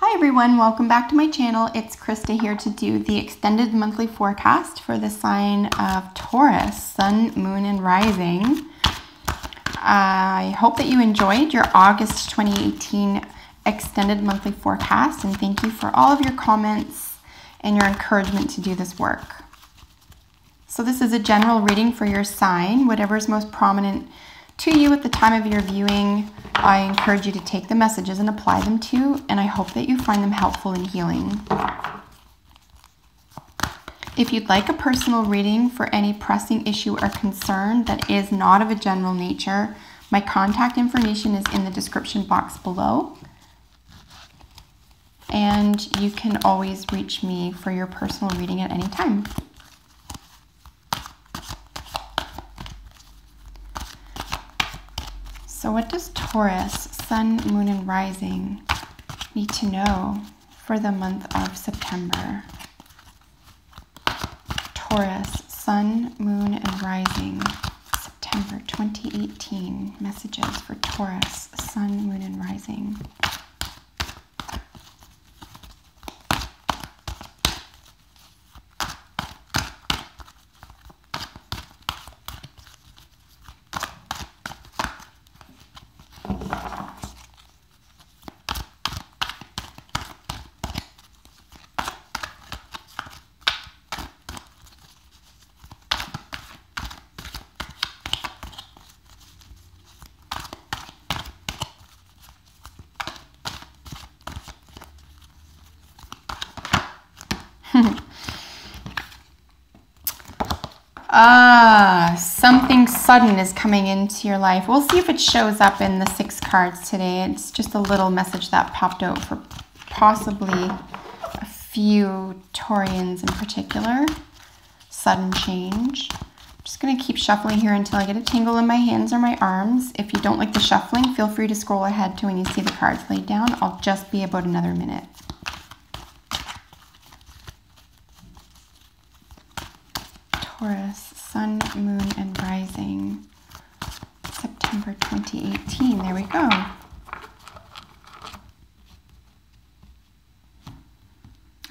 Hi everyone, welcome back to my channel. It's Krista here to do the extended monthly forecast for the sign of Taurus, Sun, Moon, and Rising. I hope that you enjoyed your August 2018 extended monthly forecast, and thank you for all of your comments and your encouragement to do this work. So this is a general reading for your sign, whatever is most prominent to you at the time of your viewing. I encourage you to take the messages and apply them to, and I hope that you find them helpful and healing. If you'd like a personal reading for any pressing issue or concern that is not of a general nature, my contact information is in the description box below. And you can always reach me for your personal reading at any time. So what does Taurus, Sun, Moon, and Rising need to know for the month of September? Taurus, Sun, Moon, and Rising, September 2018. Messages for Taurus, Sun, Moon, and Rising. Something sudden is coming into your life. We'll see if it shows up in the 6 cards today. It's just a little message that popped out for possibly a few Taurians in particular. Sudden change. I'm just going to keep shuffling here until I get a tingle in my hands or my arms. If you don't like the shuffling, feel free to scroll ahead to when you see the cards laid down. I'll just be about another minute. Taurus, Sun, Moon, and Rising, September 2018. There we go.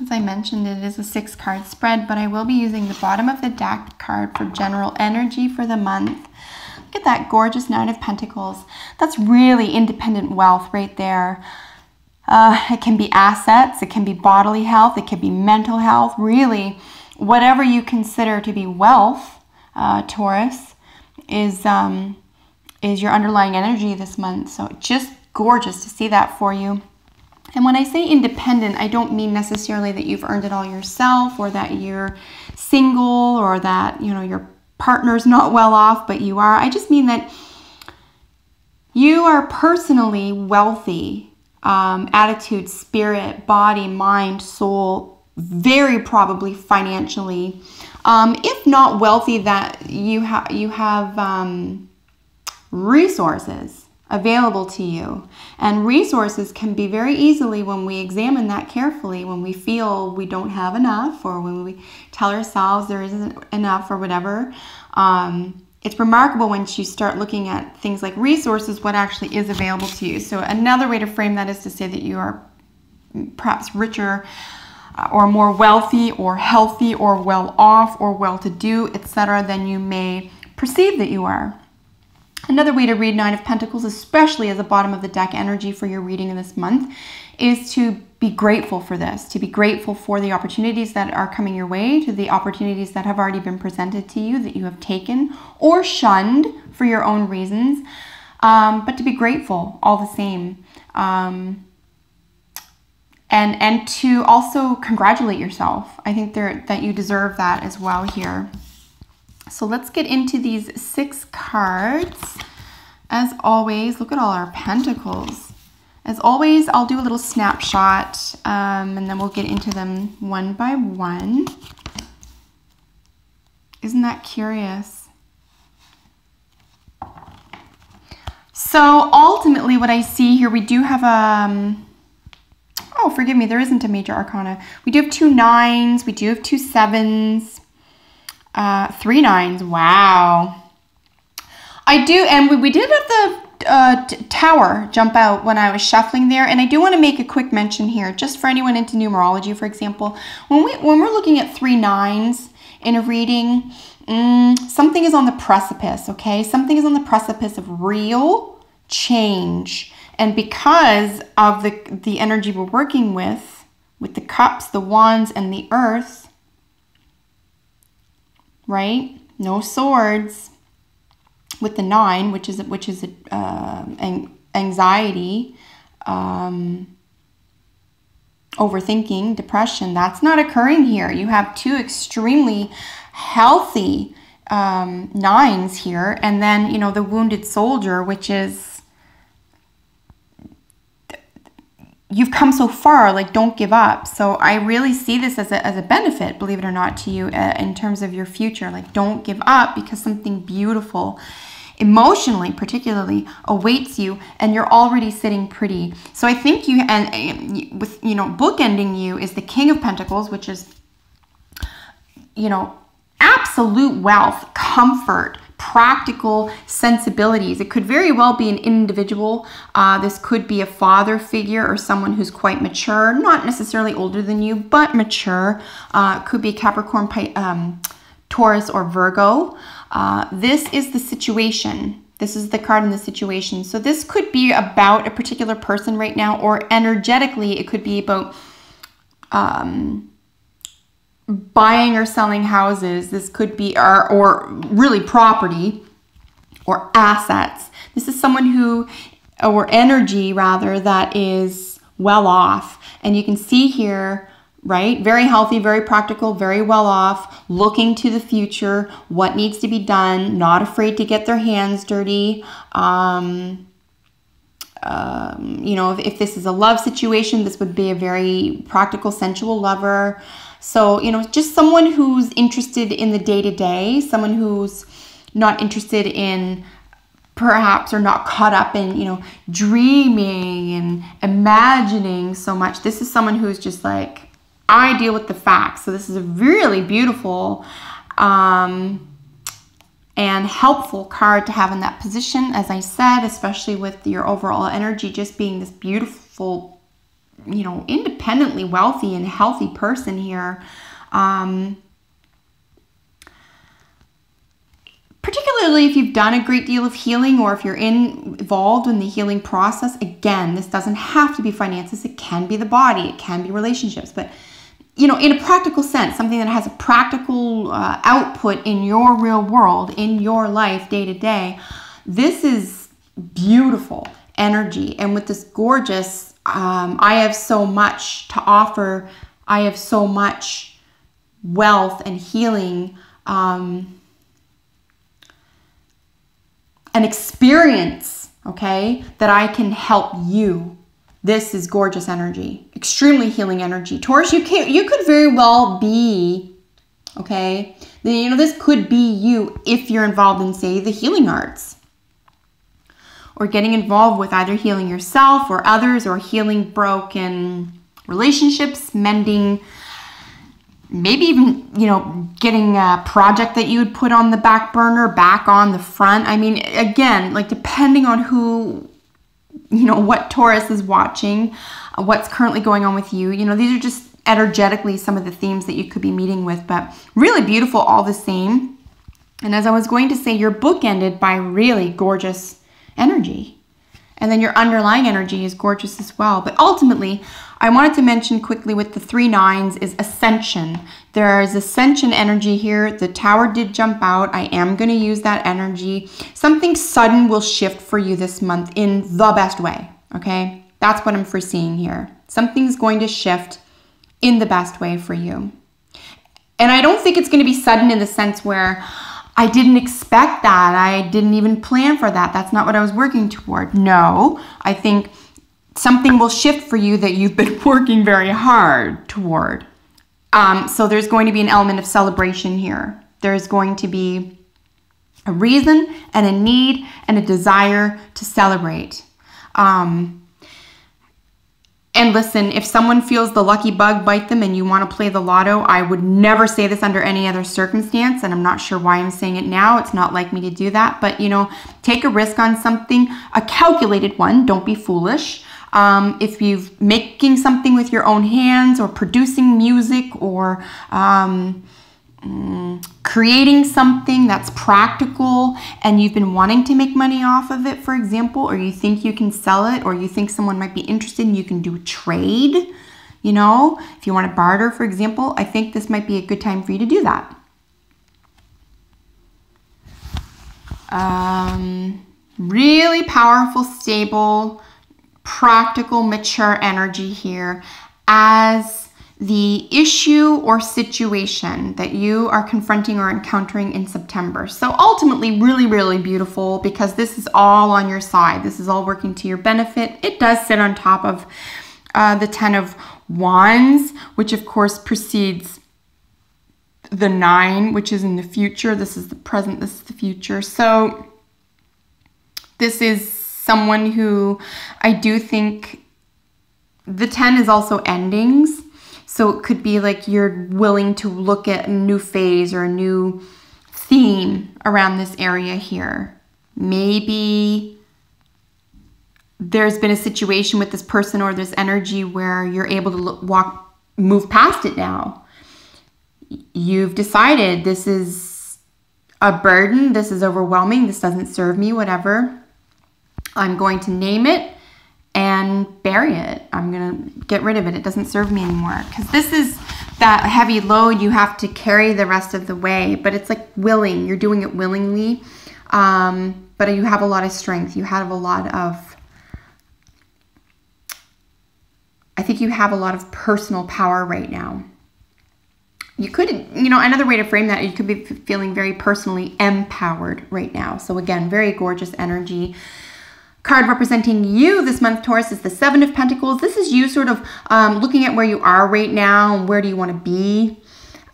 As I mentioned, it is a 6-card spread, but I will be using the bottom of the deck card for general energy for the month. Look at that gorgeous 9 of Pentacles. That's really independent wealth right there. It can be assets, it can be bodily health, it can be mental health, really. Whatever you consider to be wealth, Taurus, is your underlying energy this month. So just gorgeous to see that for you. And when I say independent, I don't mean necessarily that you've earned it all yourself, or that you're single, or that, you know, your partner's not well off, but you are. I just mean that you are personally wealthy. Attitude, spirit, body, mind, soul, very probably financially, if not wealthy, that you have resources available to you. And resources can be very easily, when we examine that carefully, when we feel we don't have enough, or when we tell ourselves there isn't enough or whatever. It's remarkable once you start looking at things like resources, what actually is available to you. So another way to frame that is to say that you are perhaps richer, or more wealthy, or healthy, or well off, or well-to-do, etc., than you may perceive that you are. Another way to read 9 of Pentacles, especially as a bottom of the deck energy for your reading in this month, is to be grateful for this, to be grateful for the opportunities that are coming your way, to the opportunities that have already been presented to you that you have taken or shunned for your own reasons, but to be grateful all the same. And to also congratulate yourself. I think that you deserve that as well here. So let's get into these 6 cards. As always, look at all our pentacles. As always, I'll do a little snapshot, and then we'll get into them one by one. Isn't that curious? So ultimately what I see here, we do have oh, forgive me, there isn't a major arcana. We do have 2 9s, we do have 2 7s, 3 9s, wow. I do, and we did have Tower jump out when I was shuffling there. And I do want to make a quick mention here, just for anyone into numerology, for example. When we're looking at 3 9s in a reading, something is on the precipice, okay? Something is on the precipice of real change. And because of the energy we're working with the cups, the wands, and the earth, right? No swords. With the 9, which is anxiety, overthinking, depression, that's not occurring here. You have 2 extremely healthy 9s here, and then, you know, the wounded soldier, which is, you've come so far, like, don't give up. So I really see this as a benefit, believe it or not, to you in terms of your future. Like, don't give up, because something beautiful, emotionally particularly, awaits you, and you're already sitting pretty. So I think you, and with, you know, bookending you is the King of Pentacles, which is, you know, absolute wealth, comfort, practical sensibilities. It could very well be an individual. This could be a father figure or someone who's quite mature, not necessarily older than you, but mature. Could be Capricorn, Taurus, or Virgo. This is the situation. This is the card in the situation. So this could be about a particular person right now, or energetically, it could be about buying or selling houses. This could be, or really property or assets. This is someone who, or energy rather, that is well off. And you can see here, right? Very healthy, very practical, very well off, looking to the future, what needs to be done, not afraid to get their hands dirty. You know, if this is a love situation, this would be a very practical, sensual lover. So, you know, just someone who's interested in the day-to-day, someone who's not interested in perhaps, or not caught up in, you know, dreaming and imagining so much. This is someone who's just like, I deal with the facts. So this is a really beautiful and helpful card to have in that position, as I said, especially with your overall energy just being this beautiful, you know, independently wealthy and healthy person here. Particularly if you've done a great deal of healing, or if you're involved in the healing process. Again, this doesn't have to be finances. It can be the body. It can be relationships. But, you know, in a practical sense, something that has a practical output in your real world, in your life, day to day. This is beautiful energy. And with this gorgeous, I have so much to offer. I have so much wealth and healing and experience, okay, that I can help you. This is gorgeous energy, extremely healing energy. Taurus, you could very well be, okay, you know, this could be you if you're involved in, say, the healing arts, or getting involved with either healing yourself or others, or healing broken relationships, mending, maybe even, you know, getting a project that you would put on the back burner back on the front. I mean, again, like, depending on who, you know, what Taurus is watching, what's currently going on with you. You know, these are just energetically some of the themes that you could be meeting with, but really beautiful all the same. And as I was going to say, you're bookended by really gorgeous energy. And then your underlying energy is gorgeous as well. But ultimately, I wanted to mention quickly with the 3 9s is ascension. There is ascension energy here. The Tower did jump out. I am going to use that energy. Something sudden will shift for you this month in the best way, okay? That's what I'm foreseeing here. Something's going to shift in the best way for you. And I don't think it's going to be sudden in the sense where I didn't expect that. I didn't even plan for that. That's not what I was working toward. No, I think something will shift for you that you've been working very hard toward. So there's going to be an element of celebration here. There's going to be a reason and a need and a desire to celebrate. And And listen, if someone feels the lucky bug bite them and you want to play the lotto, I would never say this under any other circumstance. And I'm not sure why I'm saying it now. It's not like me to do that. But, you know, take a risk on something, a calculated one. Don't be foolish. If you're making something with your own hands or producing music or creating something that's practical and you've been wanting to make money off of it, for example, or you think you can sell it, or you think someone might be interested and you can do a trade, you know, if you want to barter, for example, I think this might be a good time for you to do that. Really powerful, stable, practical, mature energy here as the issue or situation that you are confronting or encountering in September. So ultimately, really, really beautiful, because this is all on your side. This is all working to your benefit. It does sit on top of the 10 of Wands, which of course precedes the 9, which is in the future. This is the present, this is the future. So this is someone who I do think the 10 is also endings. So it could be like you're willing to look at a new phase or a new theme around this area here. Maybe there's been a situation with this person or this energy where you're able to move past it now. You've decided this is a burden, this is overwhelming, this doesn't serve me, whatever. I'm going to name it and bury it. I'm going to get rid of it. It doesn't serve me anymore. Because this is that heavy load you have to carry the rest of the way. But it's like willing. You're doing it willingly. But you have a lot of strength. You have a lot of... I think you have a lot of personal power right now. You could, you know, another way to frame that, you could be feeling very personally empowered right now. So again, very gorgeous energy. Card representing you this month, Taurus, is the 7 of Pentacles. This is you sort of looking at where you are right now and where do you want to be.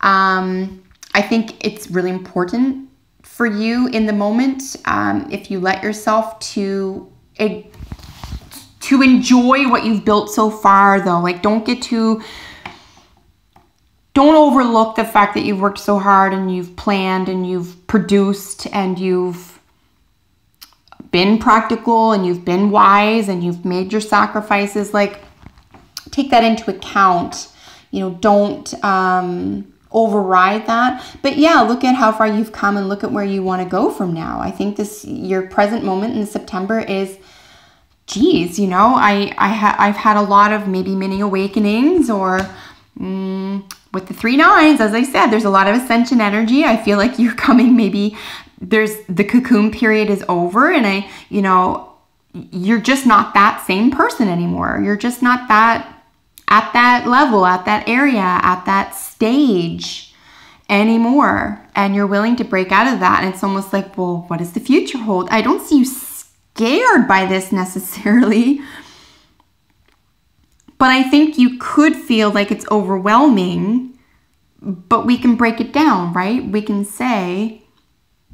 I think it's really important for you in the moment, if you let yourself to enjoy what you've built so far, though. Like, don't overlook the fact that you've worked so hard and you've planned and you've produced and you've been practical and you've been wise and you've made your sacrifices. Like, take that into account. You know, don't override that. But yeah, look at how far you've come and look at where you want to go from now. I think your present moment in September is, geez, you know, I've had a lot of maybe mini awakenings, or with the 3 9s, as I said, there's a lot of ascension energy. I feel like you're coming, maybe the cocoon period is over, and you know, you're just not that same person anymore. You're just not that, at that level, at that area, at that stage anymore. And you're willing to break out of that. And it's almost like, well, what does the future hold? I don't see you scared by this necessarily, but I think you could feel like it's overwhelming, but we can break it down, right? We can say,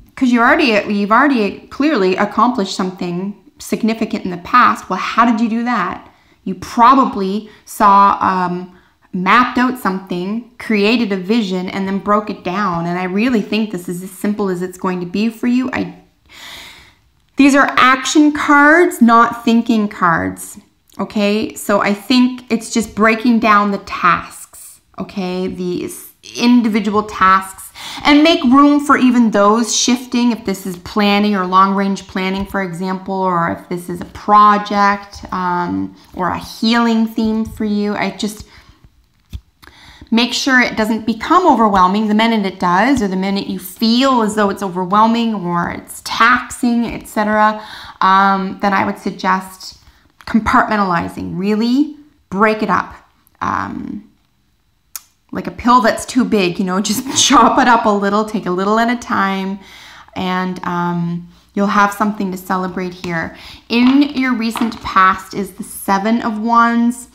because you've already clearly accomplished something significant in the past. Well, how did you do that? You probably saw, mapped out something, created a vision, and then broke it down. And I really think this is as simple as it's going to be for you. These are action cards, not thinking cards. Okay, so I think it's just breaking down the tasks. Okay, these individual tasks. And make room for even those shifting, if this is planning or long-range planning, for example, or if this is a project or a healing theme for you. I just make sure it doesn't become overwhelming the minute it does, or the minute you feel as though it's overwhelming or it's taxing, etc. Then I would suggest compartmentalizing. Really break it up. Like a pill that's too big, you know, just chop it up a little, take a little at a time, and you'll have something to celebrate here. In your recent past is the 7 of Wands.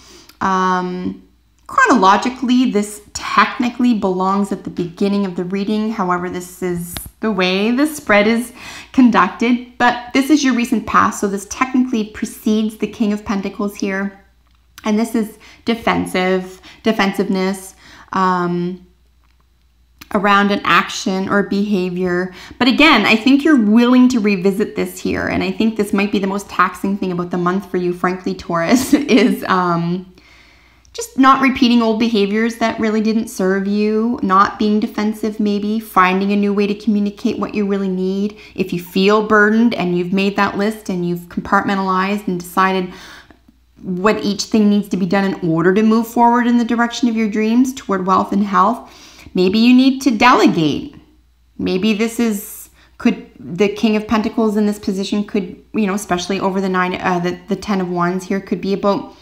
Chronologically, this technically belongs at the beginning of the reading. However, this is the way the spread is conducted, but this is your recent past, so this technically precedes the King of Pentacles here. And this is defensiveness, around an action or behavior. But again, I think you're willing to revisit this here. And I think this might be the most taxing thing about the month for you, frankly, Taurus, is just not repeating old behaviors that really didn't serve you, not being defensive maybe, finding a new way to communicate what you really need. If you feel burdened and you've made that list and you've compartmentalized and decided what each thing needs to be done in order to move forward in the direction of your dreams toward wealth and health, maybe you need to delegate. Maybe this is, the King of Pentacles in this position could, you know, especially over the the 10 of Wands here, could be about,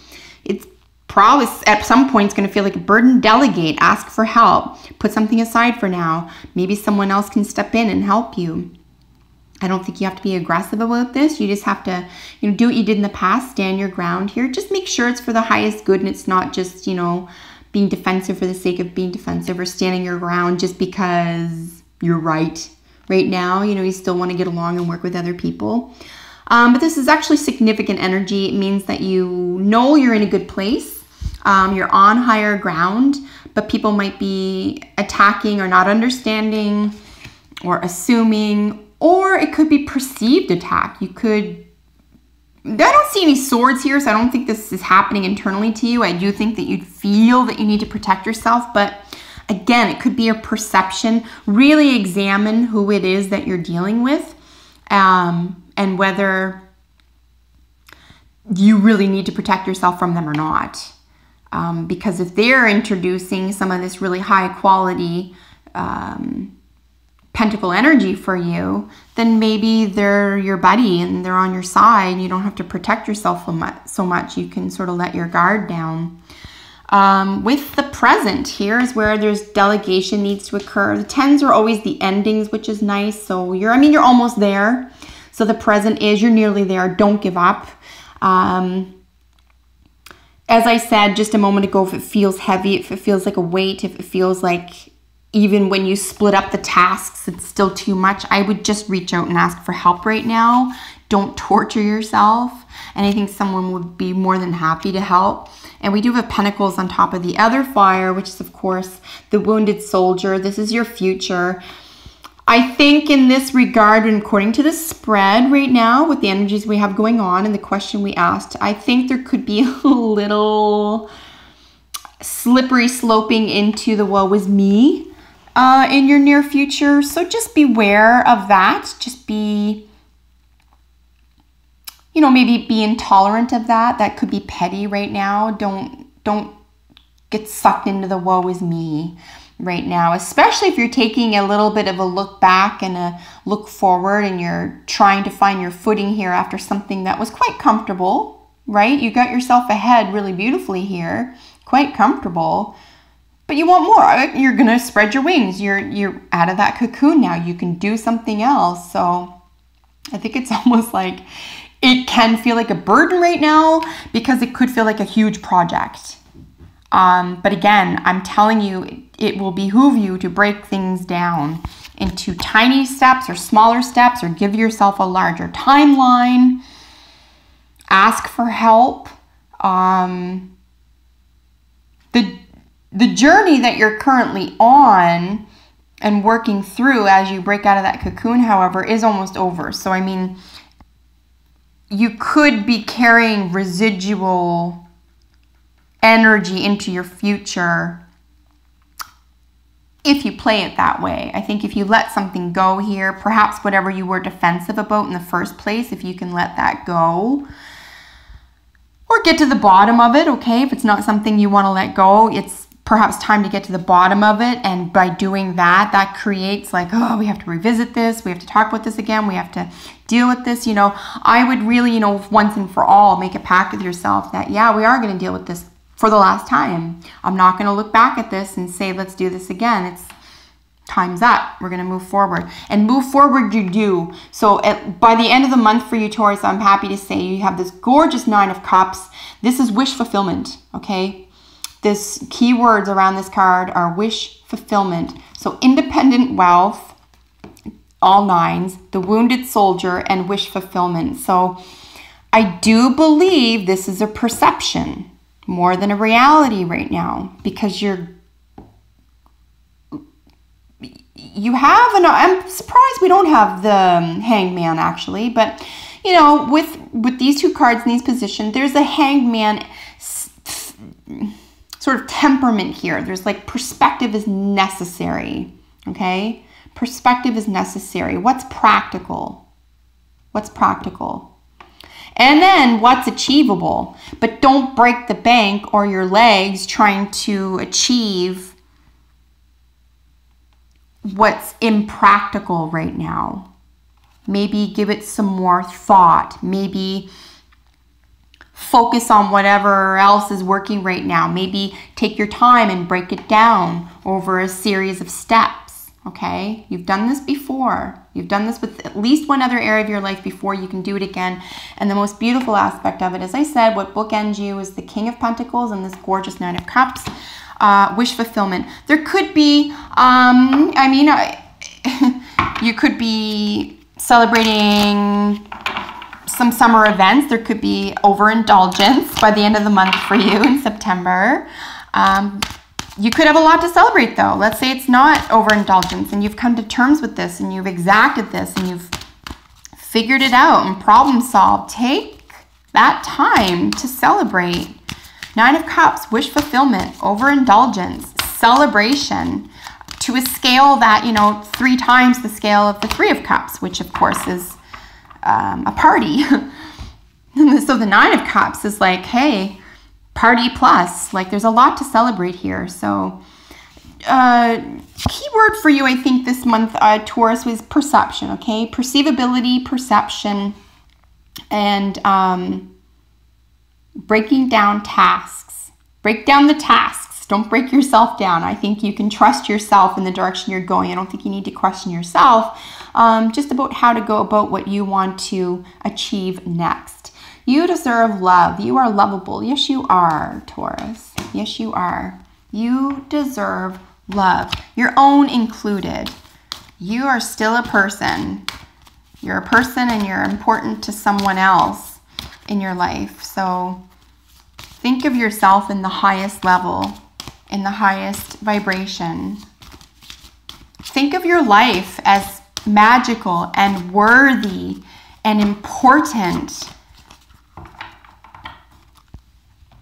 it's probably at some point it's going to feel like a burden. Delegate, ask for help, put something aside for now. Maybe someone else can step in and help you. I don't think you have to be aggressive about this. You just have to, you know, do what you did in the past, stand your ground here. Just make sure it's for the highest good and it's not just, you know, being defensive for the sake of being defensive or standing your ground just because you're right now. You know, you still want to get along and work with other people. But this is actually significant energy. It means that you know you're in a good place. You're on higher ground, but people might be attacking or not understanding or assuming, or it could be perceived attack. I don't see any swords here, so I don't think this is happening internally to you. I do think that you'd feel that you need to protect yourself, but again, it could be a perception. Really examine who it is that you're dealing with, and whether you really need to protect yourself from them or not. Because if they're introducing some of this really high quality pentacle energy for you, then maybe they're your buddy and they're on your side. You don't have to protect yourself so much. You can sort of let your guard down. With the present, here is where there's delegation needs to occur. The 10s are always the endings, which is nice. So you're almost there. So the present is, you're nearly there. Don't give up. As I said just a moment ago, if it feels heavy, if it feels like a weight, if it feels like even when you split up the tasks, it's still too much, I would just reach out and ask for help right now. Don't torture yourself. And I think someone would be more than happy to help. And we do have Pentacles on top of the other fire, which is, of course, the wounded soldier. This is your future. I think in this regard, and according to the spread right now, with the energies we have going on and the question we asked, I think there could be a little slippery sloping into the woe is me in your near future. So just beware of that. Just be, you know, maybe be intolerant of that. That could be petty right now. Don't get sucked into the woe is me right now, especially if you're taking a little bit of a look back and a look forward and you're trying to find your footing here after something that was quite comfortable, right? You got yourself ahead really beautifully here, quite comfortable, but you want more. You're going to spread your wings. You're out of that cocoon now. You can do something else. So I think it's almost like it can feel like a burden right now because it could feel like a huge project. But again, I'm telling you, it will behoove you to break things down into tiny steps or smaller steps, or give yourself a larger timeline. Ask for help. The journey that you're currently on and working through as you break out of that cocoon, however, is almost over. So, I mean, you could be carrying residual energy into your future if you play it that way. I think if you let something go here, perhaps whatever you were defensive about in the first place, if you can let that go or get to the bottom of it, okay? If it's not something you want to let go, it's perhaps time to get to the bottom of it. And by doing that, that creates like, oh, we have to revisit this. We have to talk about this again. We have to deal with this. You know, I would really, you know, once and for all, make a pact with yourself that, yeah, we are going to deal with this for the last time. I'm not going to look back at this and say, let's do this again. It's time's up. We're going to move forward. And move forward you do. So by the end of the month for you, Taurus, I'm happy to say you have this gorgeous 9 of Cups. This is wish fulfillment, okay? This keywords around this card are wish fulfillment. So independent wealth, all 9s, the wounded soldier, and wish fulfillment. So I do believe this is a perception. more than a reality right now, because I'm surprised we don't have the Hangman actually, but you know, with these two cards in these positions, there's a Hangman sort of temperament here. There's like perspective is necessary, okay? Perspective is necessary. What's practical? What's practical? And then what's achievable? But don't break the bank or your legs trying to achieve what's impractical right now. Maybe give it some more thought. Maybe focus on whatever else is working right now. Maybe take your time and break it down over a series of steps, okay? You've done this before. You've done this with at least one other area of your life before. You can do it again. And the most beautiful aspect of it, as I said, what bookends you is the King of Pentacles and this gorgeous Nine of Cups. Wish fulfillment. There could be, you could be celebrating some summer events. There could be overindulgence by the end of the month for you in September. You could have a lot to celebrate though. Let's say it's not overindulgence and you've come to terms with this and you've exacted this and you've figured it out and problem solved. Take that time to celebrate. Nine of Cups, wish fulfillment, overindulgence, celebration, to a scale that, you know, 3 times the scale of the Three of Cups, which of course is a party. So the Nine of Cups is like, hey, party plus. Like there's a lot to celebrate here. So key word for you, I think, this month, Taurus, was perception, okay? Perceivability, perception, and breaking down tasks. Break down the tasks. Don't break yourself down. I think you can trust yourself in the direction you're going. I don't think you need to question yourself just about how to go about what you want to achieve next. You deserve love. You are lovable. Yes, you are, Taurus. Yes, you are. You deserve love, your own included. You are still a person. You're a person and you're important to someone else in your life. So think of yourself in the highest level, in the highest vibration. Think of your life as magical and worthy and important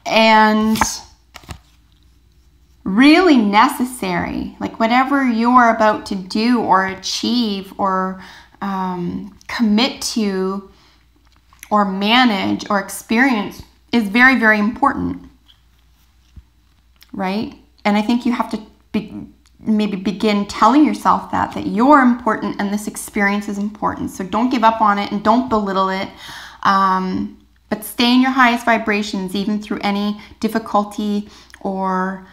and really necessary. Like whatever you're about to do or achieve or commit to or manage or experience is very, very important, right? And I think you have to maybe begin telling yourself that you're important and this experience is important. So don't give up on it and don't belittle it, but stay in your highest vibrations even through any difficulty or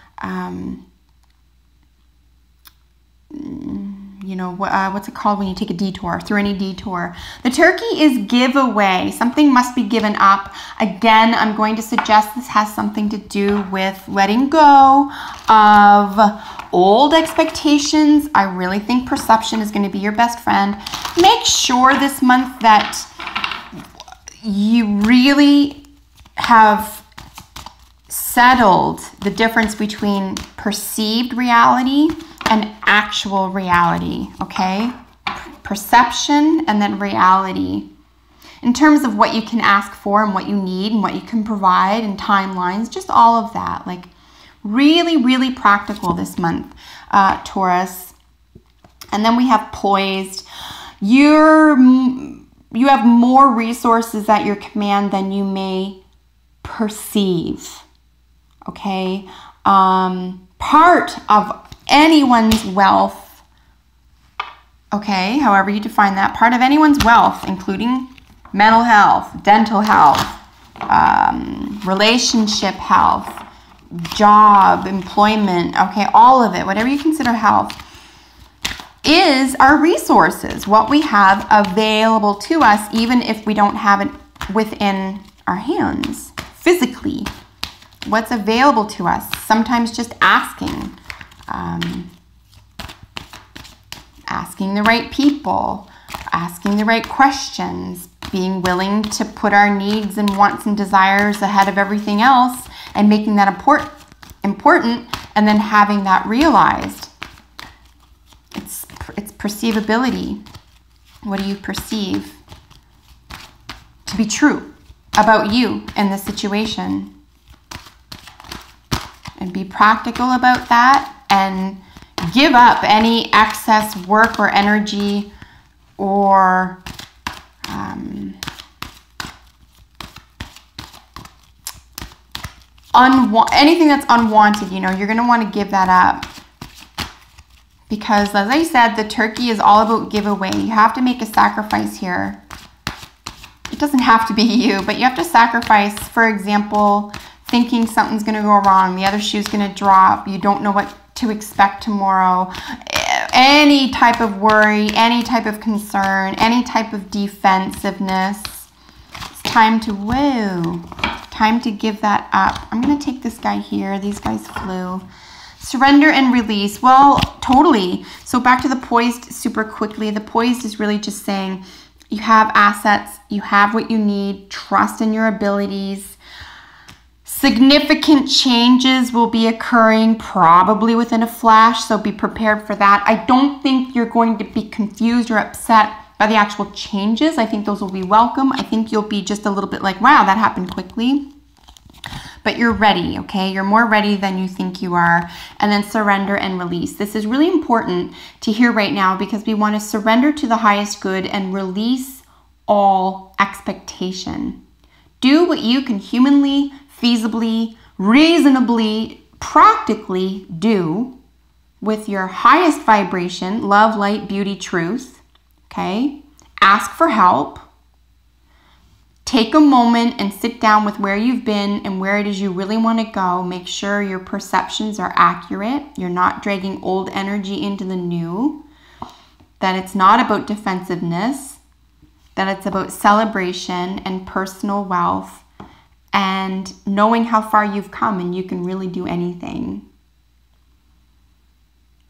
you know, what's it called when you take a detour, through any detour. The turkey is giveaway. Something must be given up. Again, I'm going to suggest this has something to do with letting go of old expectations. I really think perception is going to be your best friend. Make sure this month that you really have settled the difference between perceived reality and actual reality, okay? Perception and then reality. In terms of what you can ask for and what you need and what you can provide and timelines, just all of that. Like really, really practical this month, Taurus. And then we have poised. You have more resources at your command than you may perceive, okay? Part of anyone's wealth, okay, however you define that, part of anyone's wealth, including mental health, dental health, relationship health, job, employment, okay, all of it, whatever you consider health, is our resources, what we have available to us, even if we don't have it within our hands, physically. What's available to us, sometimes just asking. Asking the right people, asking the right questions, being willing to put our needs and wants and desires ahead of everything else and making that important, and then having that realized. It's perceivability. What do you perceive to be true about you in this situation? And be practical about that, and give up any excess work or energy or anything that's unwanted. You know, you're going to want to give that up. Because as I said, the turkey is all about giveaway. You have to make a sacrifice here. It doesn't have to be you, but you have to sacrifice, for example, thinking something's going to go wrong, the other shoe's going to drop, you don't know what to expect tomorrow. Any type of worry, any type of concern, any type of defensiveness. It's time to, whoa, time to give that up. I'm going to take this guy here. These guys flew. Surrender and release. Well, totally. So back to the poised super quickly. The poised is really just saying you have assets, you have what you need, trust in your abilities. Significant changes will be occurring probably within a flash, so be prepared for that. I don't think you're going to be confused or upset by the actual changes. I think those will be welcome. I think you'll be just a little bit like, wow, that happened quickly. But you're ready, okay? You're more ready than you think you are. And then surrender and release. This is really important to hear right now because we want to surrender to the highest good and release all expectation. Do what you can humanly, feasibly, reasonably, practically do with your highest vibration, love, light, beauty, truth, okay? Ask for help. Take a moment and sit down with where you've been and where it is you really want to go. Make sure your perceptions are accurate. You're not dragging old energy into the new. That it's not about defensiveness. That it's about celebration and personal wealth and knowing how far you've come and you can really do anything.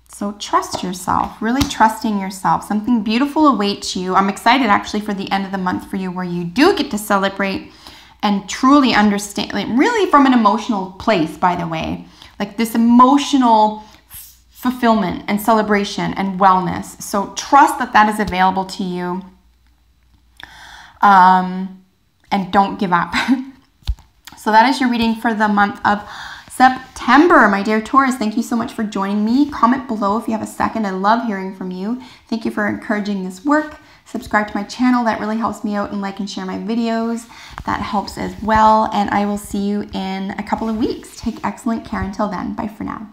So trust yourself, really trusting yourself. Something beautiful awaits you. I'm excited actually for the end of the month for you where you do get to celebrate and truly understand, like really from an emotional place, by the way, like this emotional fulfillment and celebration and wellness. So trust that that is available to you, and don't give up. So that is your reading for the month of September, my dear Taurus. Thank you so much for joining me. Comment below if you have a second. I love hearing from you. Thank you for encouraging this work. Subscribe to my channel. That really helps me out, and like and share my videos. That helps as well. And I will see you in a couple of weeks. Take excellent care until then. Bye for now.